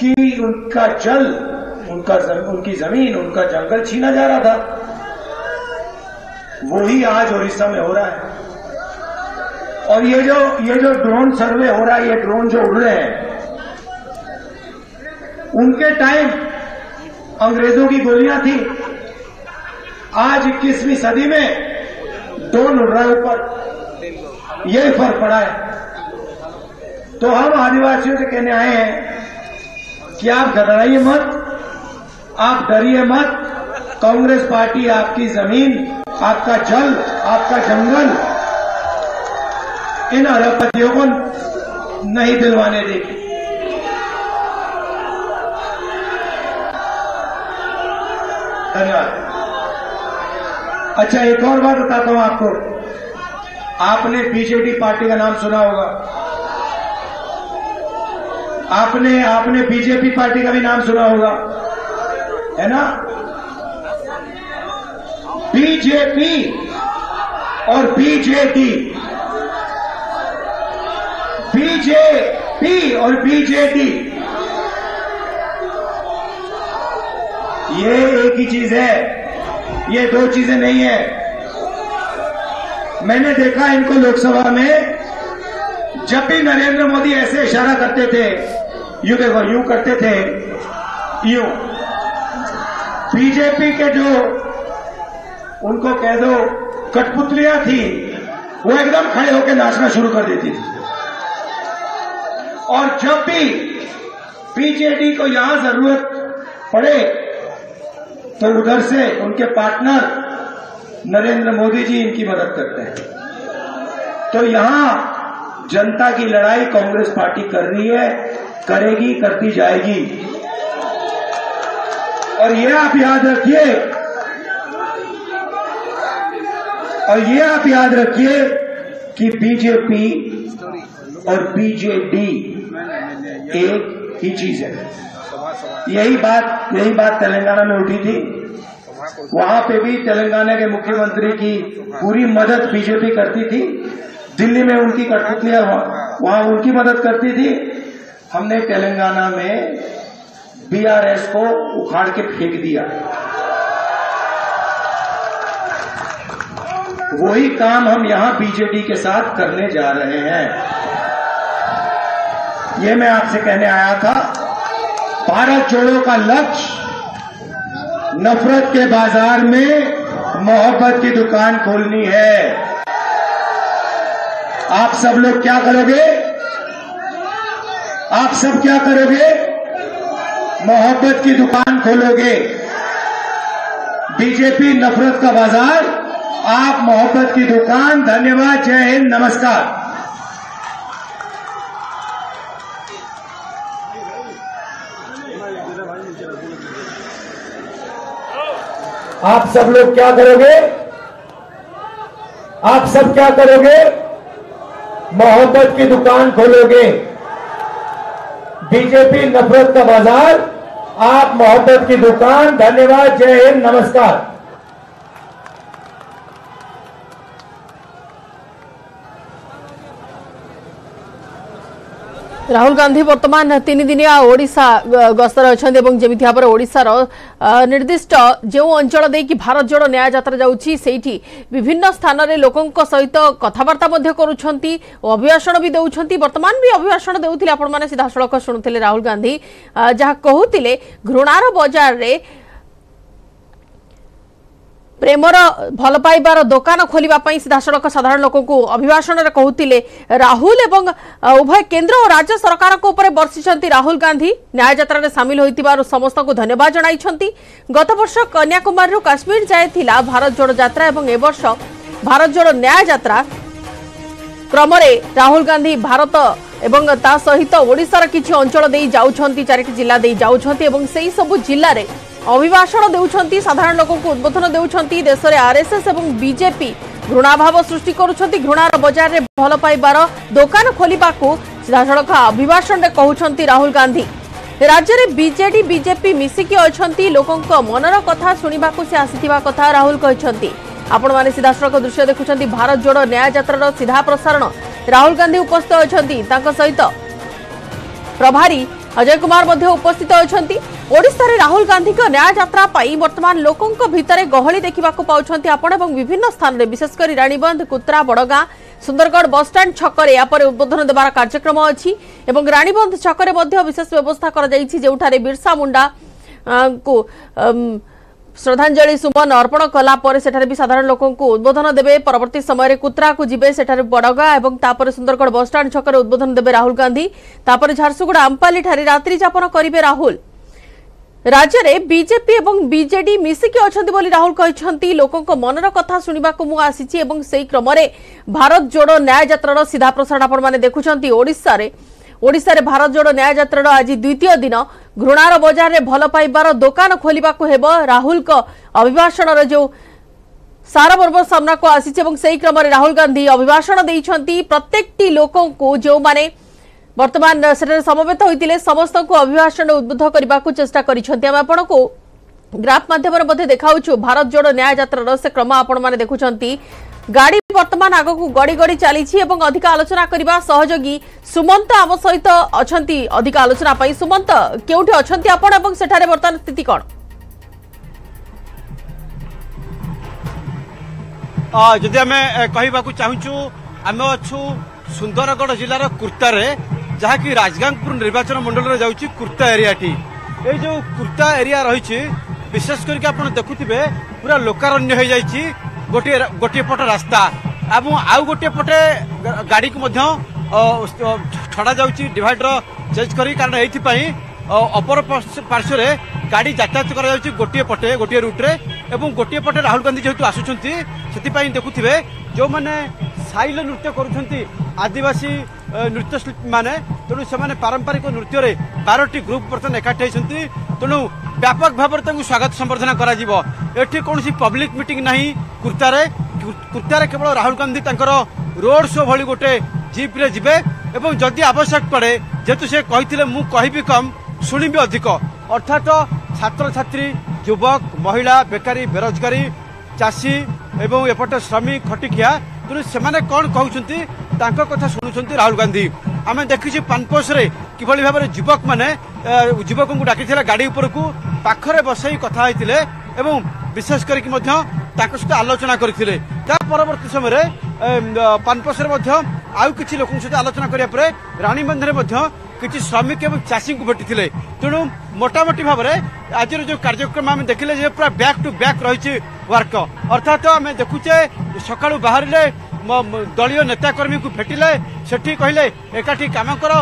कि उनका जल, उनकी जमीन, उनका जंगल छीना जा रहा था। वही आज उड़ीसा में हो रहा है। और ये जो ड्रोन सर्वे हो रहा है, ये ड्रोन जो उड़ रहे हैं, उनके टाइम अंग्रेजों की गोलियां थी। आज 21वीं सदी में ड्रोन उड़ रहा है ऊपर, यही फर्क पड़ा है। तो हम आदिवासियों से कहने आए हैं कि आप घबराइए मत, आप डरिए मत। कांग्रेस पार्टी आपकी जमीन, आपका जल, आपका जंगल इन अरबपतियों को नहीं दिलवाने देगी। धन्यवाद। अच्छा, एक और बात बताता हूं आपको। आपने बीजेपी पार्टी का नाम सुना होगा। आपने बीजेपी पार्टी का भी नाम सुना होगा, है ना? बीजेपी और बीजेडी, बीजेपी और बीजेडी ये एक ही चीज है, ये दो चीजें नहीं है। मैंने देखा इनको लोकसभा में, जब भी नरेंद्र मोदी ऐसे इशारा करते थे, यूं देखो, यूं करते थे, यूं। बीजेपी के जो, उनको कह दो कठपुतलियां थी, वो एकदम खड़े होकर नाचना शुरू कर देती थी। और जब भी बीजेडी को यहां जरूरत पड़े तो उधर से उनके पार्टनर नरेंद्र मोदी जी इनकी मदद करते हैं। तो यहां जनता की लड़ाई कांग्रेस पार्टी कर रही है, करेगी, करती जाएगी। और ये आप याद रखिए, कि बीजेपी और बीजेडी एक ही चीज है। यही बात तेलंगाना में उठी थी। वहां पे भी तेलंगाना के मुख्यमंत्री की पूरी मदद बीजेपी करती थी। दिल्ली में उनकी कठपुतलियां वहां उनकी मदद करती थी। हमने तेलंगाना में बीआरएस को उखाड़ के फेंक दिया। वही काम हम यहां बीजेडी के साथ करने जा रहे हैं। ये मैं आपसे कहने आया था। भारत जोड़ो का लक्ष्य नफरत के बाजार में मोहब्बत की दुकान खोलनी है। आप सब लोग क्या करोगे? आप सब क्या करोगे? मोहब्बत की दुकान खोलोगे। बीजेपी नफरत का बाजार, आप मोहब्बत की दुकान। धन्यवाद। जय हिंद। नमस्कार। आप सब लोग क्या करोगे? आप सब क्या करोगे? मोहब्बत की दुकान खोलोगे। बीजेपी नफरत का बाजार, आप मोहब्बत की दुकान। धन्यवाद। जय हिंद। नमस्कार। राहुल गांधी वर्तमान 3 दिनिया ओडिशा गस्तर अच्छा जमी भाव में ओडिशार निर्दिष्ट जो अंचल देकी भारत जोड़ो न्याय यात्रा जाउछि सेठी विभिन्न स्थान रे लोकंक सहित कथबार्ता अभिभाषण भी देउछंती। वर्तमान भी अभिभाषण देउथिले आपण माने सीधा सड़क शुणुथिले राहुल गांधी जहा कहूतिले घृणार बाजार रे प्रेमर भल पाइबार दुकान खोलने सीधा सड़क साधारण लोक अभिभाषण में कहते राहुल एवं उभय केंद्र और राज्य सरकार को ऊपर बर्षिंट राहुल गांधी न्याय यात्रा में सामिल होइतिबारु समस्त को धन्यवाद जणाइछंती। गत वर्ष कन्याकुमारी रु काश्मीर जाए थिला भारत जोड़ो यात्रा एवं ए वर्ष भारत जोड़ो न्याय यात्रा क्रम राहुल गांधी भारत एवं ता सहित ओडिशार किछि अंचल देई जाउछंती, 4टी जिला देई जाउछंती एवं सेही सबु जिल्ला रे अभिभाषण देउछंती, साधारण लोक को उद्बोधन देउछंती। देश में आरएसएस एवं बीजेपी घृणाभाव सृष्टि करुछंती। घृणार बाजार रे भल पाइबार दुकान खोलिबाकू सीधा सड़क अभिभाषण रे कहउछंती राहुल गांधी। राज्य रे बीजेडी बीजेपी मिसिकी अछंती, लोकंक मनर कथा सुनिबाकू से आसीथिबा कथा राहुल कहछंती। आपण माने सीधा सड़क दृश्य देखुछंती। भारत जोड़ो न्याय यात्रा सीधा प्रसारण राहुल गांधी उपस्थित अछंती। तांको सहित प्रभारी अजय कुमार मध्य उपस्थित अछंती। ओडिशा रे राहुल गांधी को न्याय यात्रा पाई वर्तमान लोकंक भितरे गहली देखिबा को पाउछंती आपण एवं विभिन्न स्थान रे विशेषकर रानीबंध कुत्रा बड़गां सुंदरगढ़ बस स्टैंड छकरे या पर उद्बोधन देवार कार्यक्रम अछि एवं रानीबंध छकरे मध्य विशेष व्यवस्था कर जाईछि जेउठारे बिरसा मुंडा को श्रद्धांजलि सुमन अर्पण कला पर सेठारे भी साधारण लोकों को उद्बोधन देबे। परवर्ती समय कुत्रा को जिबे सेठारे बड़गां एवं तापर सुंदरगढ़ बस स्टैंड छकरे उद्बोधन देबे राहुल गांधी। तापर झारसुगुड़ा आंपाली ठारे रात्रि जापन करिवे राहुल। राज्य रे बीजेपी एवं बीजेडी मिसिकी अछंती बोली राहुल कहछंती लोकों मनर कथा सुनिबा को मु आसीची एवं सेही क्रम रे भारत जोड़ो न्याय यात्रार सीधा प्रसारण आपण माने देखुछंती। ओडिशा रे भारत जोड़ो न्याय यात्रार आज द्वितीय दिन घृणार बजार रे भल पाइबार दुकान खोलिबा को हेबो। राहुल को अभिभाषण रे जो सारमर्म सामना को आसीची एवं सेही क्रम रे राहुल गांधी अभिभाषण देइछंती। प्रत्येकटी लोकों को जो माने वर्तमान सेठारे समवेत होइतिले समस्त को अभिभाषण उद्बोध करने को चेष्टा करिसेंती। हम आपण को ग्राफ माध्यम रे देखाउछु भारत जोड़ो न्याय यात्रा से क्रम आपण माने देखुछंती। गाड़ी वर्तमान आग को गड़ी गड़ी चली एवं अधिक आलोचना करबा सहयोगी सुमंत आम सहित अछंती। अधिक आलोचना पई सुमंत केउठी अछंती आपण एवं सेठारे वर्तमान स्थिति कोन? जदि आमे कहिबा को चाहूछु आमे अछु सुंदरगढ़ जिल्लार कुर्तारे जहाँकि राजगांगपुर निर्वाचन मंडल रे जाउची कुर्ता एरियाटी। ए जो कुर्ता एरिया रही विशेष करके आपण देखुथिबे पूरा लोकारण्य हो जाइछि। गोटे पट रास्ता एवं आउ गोटे पटे गाड़ी को मध्य छड़ा जाउची डिवाइडर चेंज करी कारण एथि पई अपर पार्श्व रे गाड़ी यातायात करा जाउची गोटे पटे गोटे रूट रे एवं गोटे पटे राहुल गांधी जेहेतु आसुछंती सेति पई देखुथिबे जो माने साइल नृत्य करूछंती आदिवासी नृत्य शिल्पी माने तेणु से पारंपरिक नृत्य रे 12टी ग्रुप बर्तन एकाठी होती तेणु व्यापक भाव में स्वागत संबर्धना करा जीवो। एठी कोनसी पब्लिक मीटिंग नहीं कुर्तारे केवल राहुल गांधी तांकर रोड शो भली गोटे जीप रे जिबे एवं जदि आवश्यक पड़े जेतु से कहिथिले मु कहिबी कम सुनिबी अधिक अर्थात छात्र छात्री युवक महिला बेकारी बेरोजगारी चाषी एवं एपटे श्रमिक खटिकिया तेणु से कौन कहते कथा शुणुंट राहुल गांधी। आम देखी पानपोष किभली भाव में युवक मैंने युवक को डाकी गाड़ी उपरकू पाखरे बसई कथा होते एवं विशेष करके सहित आलोचना करते। परवर्ती समय पानपोष आउ कि लोक सहित आलोचना करने रानीबंधे किसी श्रमिक एवं चाषी को भेटी तेणु मोटामोटी भाव में आज जो कार्यक्रम आम देखिले पूरा बैक टू बैक रही वर्क अर्थात आम देखुचे सका बाहर दलीय नेताकर्मी को भेटिले सेठी कहले एकाठी काम कर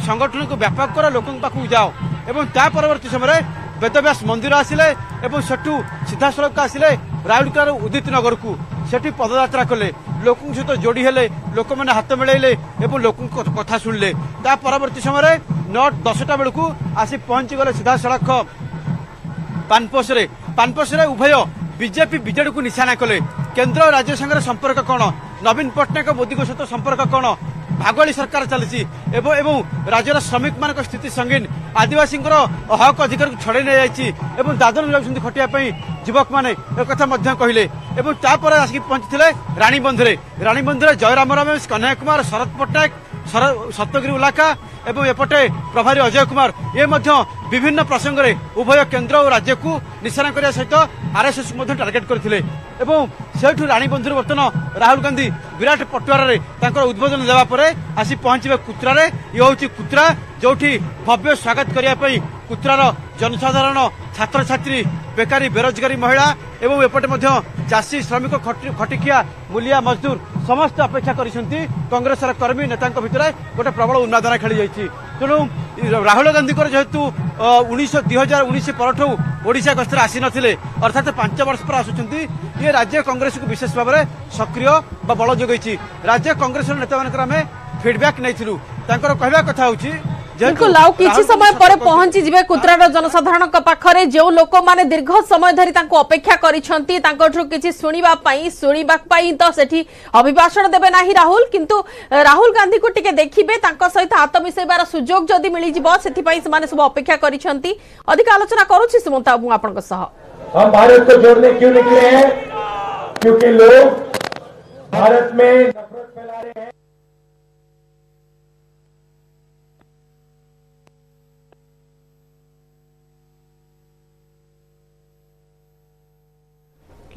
संगठन को व्यापक कर लोक पाखु जाओ एवं ता परवर्ती समय वेदव्यास मंदिर आसिले एवं सेठू सीधा सड़क आसिले राउरकेला उदित नगर को सेठी पदयात्रा कले लोक सहित जोड़ी हेले लोक मैंने हाथ मिलैले एवं लोक कथा शुणिले। ता परवर्ती समय 9-10टा बेलू आसी पहुंची गले सीधा सड़क पानपोष उभय बीजेपी बीजेडी को निशाना कले। केंद्र और राज्य संगे संपर्क कौन नवीन पट्टनायक मोदी सहित संपर्क कौन भागवाड़ी सरकार चली एवं राज्यर श्रमिक मान स्थिति संगीन आदिवासी हक अधिकार को छड़े नहीं दादन जाऊँ खटियापी युवक मैंने एक कहले तापर आसिक पहुंची रानीबंधे जयराम रमेश कन्हैया कुमार शरद पट्टनायक सप्तगिरी उलाका एवं एपटे प्रभारी अजय कुमार ये विभिन्न प्रसंग में उभय केंद्र और राज्य को निशाना करने सहित आरएसएस को टार्गेट करते सेठू रानीबंधु बर्तमान राहुल गांधी विराट पटुआर उद्बोधन देवापर आसी पहुंचे कुत्रारे। ये हूँ कुत्रा जो भव्य स्वागत करने कुत्रार जनसाधारण छात्र छात्री बेकारी बेरोजगारी महिला एवं एपटे चाषी श्रमिक खटिकिया मूलिया मजदूर समस्त अपेक्षा करिसेंती। कांग्रेस कर्मी नेता भितर गोटे प्रबल उन्मादना खेली जाइए। तेणु राहुल गांधी जेहेतु 2019 पर ओडिशा गस्तर आसी नथिले अर्थात 5 वर्ष पर आसुचंती ये राज्य कांग्रेस को विशेष भाव में सक्रिय बल जोगई राज्य कांग्रेस नेता मान फीडबैक नहीं कहवा कथा होची बिल्कुल आउ किछि समय पर पहुंची जिबे कुत्रार जनसाधारण पाखरे जो लोक माने दीर्घ समय धरी तांको अपेक्षा करिसंती तांकोठु किछि सुनिबा पई तो सेठी अभिभाषण देबे नाही राहुल किंतु राहुल गांधी को टिके देखिबे तांको सहित हाथ मिसेबार सुजोग जदी मिली जिवो सेठी पई माने सब अपेक्षा करिसंती। अधिक आलोचना करूछि सुमंता मु आपनक सह। हम भारत को जोड़ने क्यों निकले हैं? क्योंकि लोग भारत में नफरत फैला रहे हैं।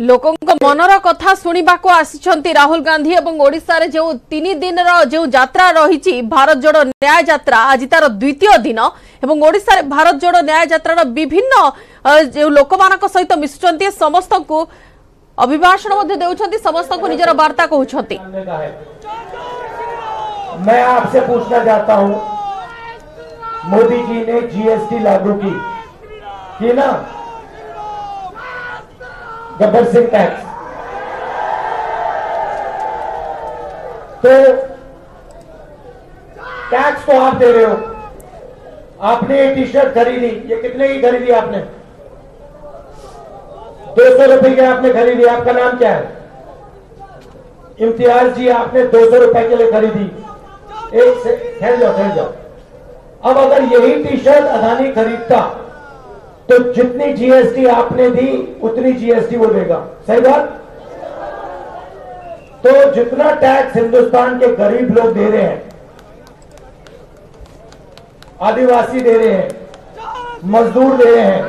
लोकों मनर कथा शुणा आसी राहुल गांधी और ओडिशा रे जो 3 दिन जो यात्रा रही भारत जोड़ो न्याय यात्रा आज तार द्वितीय दिन एवं ओडिशा रे भारत जोड़ो न्याय यात्रा विभिन्न जो लोक मान सहित मिशुंट समस्त को अभिभाषण देउछंती समस्त को निजर वार्ता कहउछंती। मैं आपसे पूछना चाहता हूं, मोदी जी ने जीएसटी लागू की ना, गब्बर सिंह टैक्स, तो टैक्स तो आप दे रहे हो। आपने ये टी शर्ट खरीदी, ये कितने की खरीदी आपने? 200 रुपए की आपने खरीदी। आपका नाम क्या है? इम्तियाज जी, आपने 200 रुपए के लिए खरीदी। एक से ठहर जाओ। अब अगर यही टी शर्ट अदानी खरीदता तो जितनी जीएसटी आपने दी उतनी जीएसटी वो देगा, सही बात? तो जितना टैक्स हिंदुस्तान के गरीब लोग दे रहे हैं, आदिवासी दे रहे हैं, मजदूर दे रहे हैं,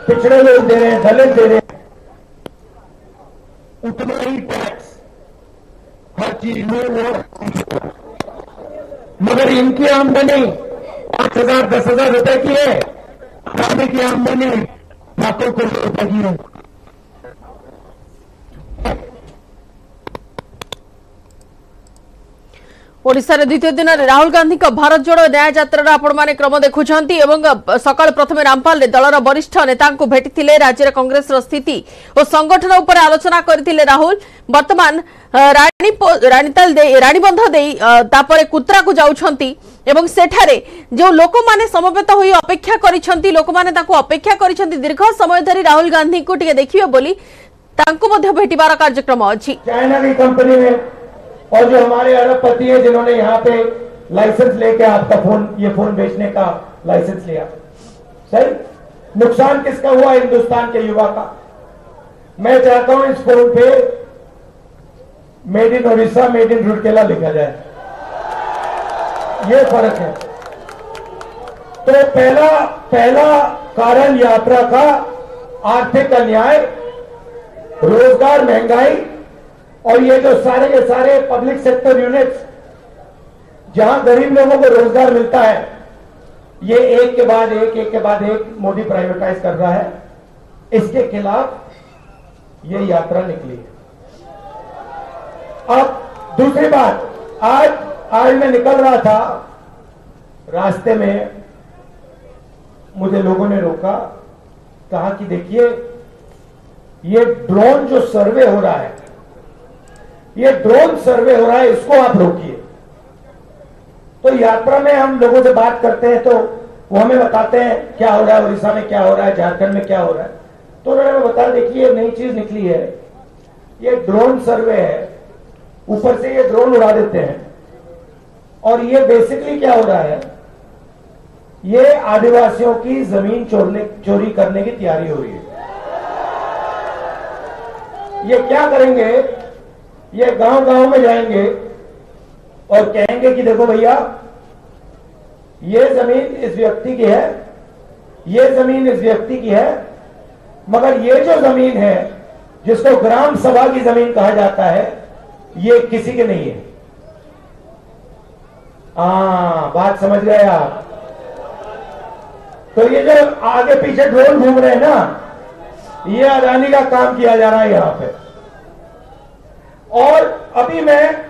पिछड़े लोग दे रहे हैं, दलित दे रहे हैं, उतना ही टैक्स हर चीज में। मगर इनकी आमदनी 5,000 10,000 रुपए की है, अदानी की आमदनी लाखों करोड़ रुपए की है। ओडिशा रे द्वितीय दिन राहुल गांधी का भारत जोड़ो न्याय यात्रा आपण माने क्रम देखुछंती एवं सकाळ प्रथमे रामपाल रे दलर वरिष्ठ नेता को भेटिथिले, राज्य रे कांग्रेस रो स्थिति और संगठन ऊपर आलोचना करथिले राहुल। वर्तमान रानीबंध देई तापरे कुत्रा को जाउछंती एवं सेठारे जो लोक माने समवेत होई अपेक्षा करिसंती, लोक माने ताको अपेक्षा करिसंती दीर्घ समय धरि राहुल गांधी को टिके देखिबे बोली तांको मध्ये भेटिबार कार्यक्रम अछि। चाइना की कंपनी में और जो हमारे अरबपति हैं जिन्होंने यहाँ पे लाइसेंस लेके आपका ये फोन बेचने का लाइसेंस लिया, सही नुकसान किसका हुआ? हिंदुस्तान के युवा का। मैं चाहता हूं इस फोन पे made in Odisha, made in Rourkela लिखा जाए, ये फर्क है। तो पहला कारण यात्रा का आर्थिक अन्याय, रोजगार, महंगाई और ये जो सारे के सारे पब्लिक सेक्टर यूनिट्स जहां गरीब लोगों को रोजगार मिलता है, ये एक के बाद एक मोदी प्राइवेटाइज कर रहा है। इसके खिलाफ ये यात्रा निकली है। अब दूसरी बात, आज मैं निकल रहा था, रास्ते में मुझे लोगों ने रोका, कहा कि देखिए ये ड्रोन जो सर्वे हो रहा है, इसको आप रोकिए। तो यात्रा में हम लोगों से बात करते हैं तो वो हमें बताते हैं क्या हो रहा है, उड़ीसा में क्या हो रहा है, झारखंड में क्या हो रहा है। तो उन्होंने हमें बताया देखिए नई चीज निकली है, ये ड्रोन सर्वे है, ऊपर से ये ड्रोन उड़ा देते हैं और ये बेसिकली क्या हो रहा है, ये आदिवासियों की जमीन चोरी करने की तैयारी हो रही है। ये क्या करेंगे, ये गांव में जाएंगे और कहेंगे कि देखो भैया ये जमीन इस व्यक्ति की है, ये जमीन इस व्यक्ति की है, मगर ये जो जमीन है जिसको ग्राम सभा की जमीन कहा जाता है, ये किसी की नहीं है। बात समझ गए आप? तो ये जो आगे पीछे ड्रोन घूम रहे हैं ना, ये अदानी का काम किया जा रहा है यहां पे। और अभी मैं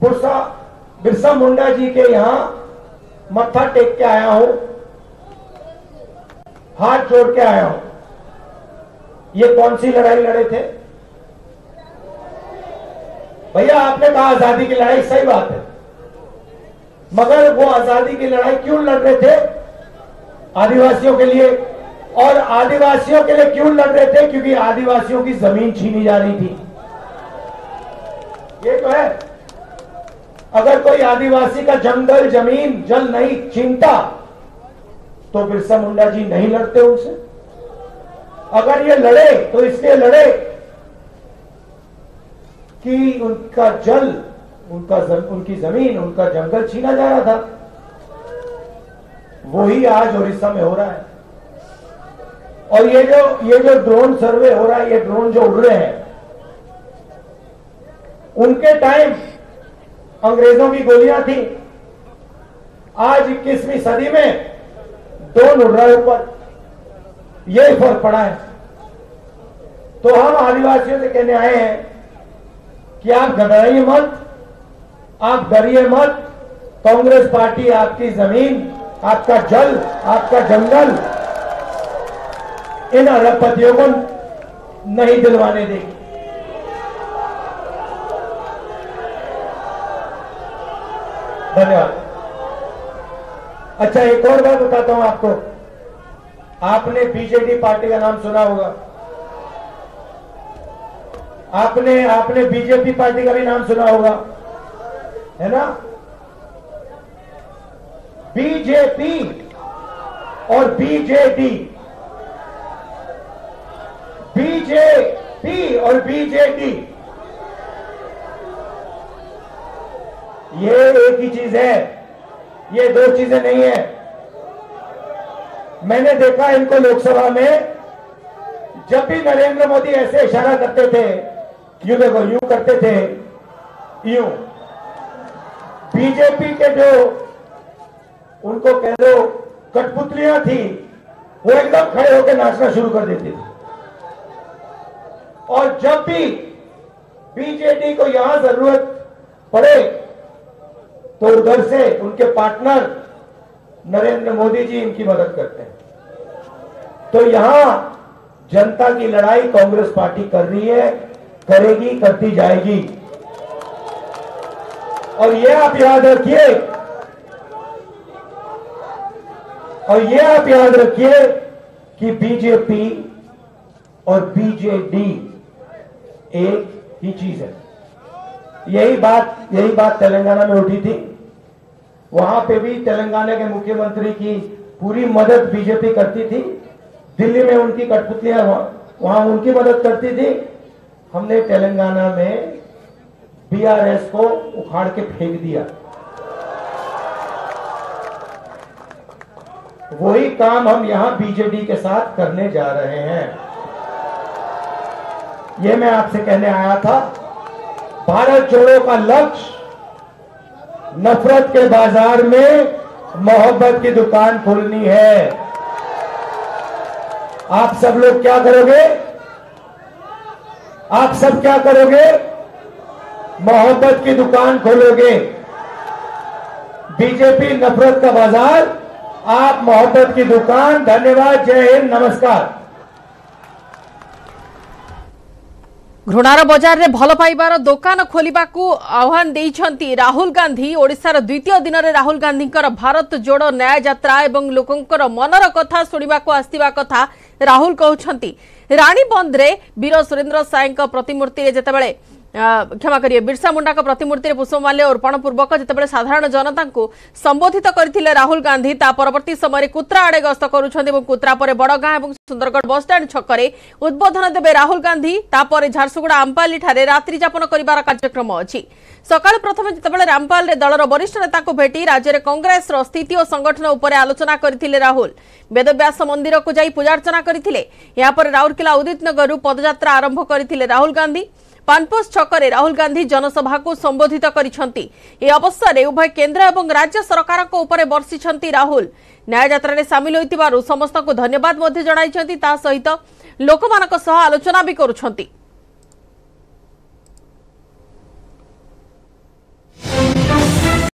बिरसा मुंडा जी के यहां मत्था टेक के आया हूं, हाथ जोड़ के आया हूं। ये कौन सी लड़ाई लड़े थे भैया? आपने कहा आजादी की लड़ाई, सही बात है, मगर वो आजादी की लड़ाई क्यों लड़ रहे थे? आदिवासियों के लिए। और आदिवासियों के लिए क्यों लड़ रहे थे? क्योंकि आदिवासियों की जमीन छीनी जा रही थी। ये तो है। अगर कोई आदिवासी का जंगल, जमीन, जल नहीं छीनता तो बिरसा मुंडा जी नहीं लड़ते उनसे। अगर ये लड़े तो इसलिए लड़े कि उनका जल, उनकी जमीन, उनका जंगल छीना जा रहा था। वही आज उड़ीसा में हो रहा है। और ये जो ड्रोन सर्वे हो रहा है, ये ड्रोन जो उड़ रहे हैं, उनके टाइम अंग्रेजों की गोलियां थी। आज 21वीं सदी में ड्रोन उड़ रहा है ऊपर, यही फर्क पड़ा है। तो हम आदिवासियों से कहने आए हैं कि आप घबराइए मत, आप डरिए मत। कांग्रेस पार्टी आपकी जमीन, आपका जल, आपका जंगल इन अरबपतियों को नहीं दिलवाने देगी। धन्यवाद। अच्छा, एक और बात बताता हूं आपको। आपने बीजेडी पार्टी का नाम सुना होगा, आपने बीजेपी पार्टी का भी नाम सुना होगा, है ना? बीजेपी और बीजेडी, बीजेपी और बीजेडी ये एक ही चीज है, ये दो चीजें नहीं है। मैंने देखा इनको लोकसभा में, जब भी नरेंद्र मोदी ऐसे इशारा करते थे, यूं देखो, यूं करते थे, यूं, बीजेपी के जो उनको कह दो कठपुतलियां थी, वो एकदम खड़े होकर नाचना शुरू कर देती थी। और जब भी बीजेडी को यहां जरूरत पड़े तो उधर से उनके पार्टनर नरेंद्र मोदी जी इनकी मदद करते हैं। तो यहां जनता की लड़ाई कांग्रेस पार्टी कर रही है, करेगी, करती जाएगी। और ये आप याद रखिए, कि बीजेपी और बीजेडी एक ही चीज है। यही बात तेलंगाना में उठी थी। वहां पे भी तेलंगाना के मुख्यमंत्री की पूरी मदद बीजेपी करती थी। दिल्ली में उनकी कठपुतलियां वहां उनकी मदद करती थी। हमने तेलंगाना में बीआरएस को उखाड़ के फेंक दिया। वही काम हम यहां बीजेडी के साथ करने जा रहे हैं। ये मैं आपसे कहने आया था। भारत जोड़ो का लक्ष्य नफरत के बाजार में मोहब्बत की दुकान खोलनी है। आप सब लोग क्या करोगे? आप सब क्या करोगे? मोहब्बत की दुकान खोलोगे। बीजेपी नफरत का बाजार, आप मोहब्बत की दुकान। धन्यवाद। जय हिंद। नमस्कार। घृणार बजार रे भल पाइबार दुकान खोलिबाकू आह्वान देइछंती राहुल गांधी। ओडिशार द्वितीय दिन रे राहुल गांधींकर भारत जोड़ो न्याय यात्रा एवं लोकंकर मनर कथा सुनिबाकू आस्तिबा कथा राहुल कहउछंती। रानी बंद रे वीर सुरेंद्र साय प्रतिमूर्ति रे जेतेबेले क्षमा करिए बिरसा मुंडा का प्रतिमूर्ति पुष्पमाल्य अर्पण पूर्वक जितेबाला साधारण जनता को संबोधित करथिले राहुल गांधी। ता परवर्ती समय कुत्रा आड़े गस्त करुछंती। कुत्रा पर बड़गां और सुंदरगढ़ बस स्टैंड छकरे उद्बोधन देबे राहुल गांधी। तापर झारसुगुड़ा आंपाली ठारे रात्रि यापन करिबार कार्यक्रम अछि। सकाळ प्रथम जितेबाला रामपाल रे दलर वरिष्ठ नेता को भेटी राज्य में कांग्रेस स्थिति और संगठन उपर आलोचना करथिले राहुल। वेदव्यास मंदिर को जाई पूजार्चना करथिले। या पर राउरकेला उदित नगर पदयात्रा आरंभ करथिले राहुल गांधी। पानपोस छकरे राहुल गांधी जनसभा को संबोधित करिसंती। ए अवसर में उभय केंद्र एवं राज्य सरकार को ऊपर बर्षिसंती राहुल। न्याय यात्रा रे शामिल होइतिबारु समस्त को धन्यवाद मध्ये जणाइसंती। ता सहित लोकमानक सह आलोचना भी करुछंती।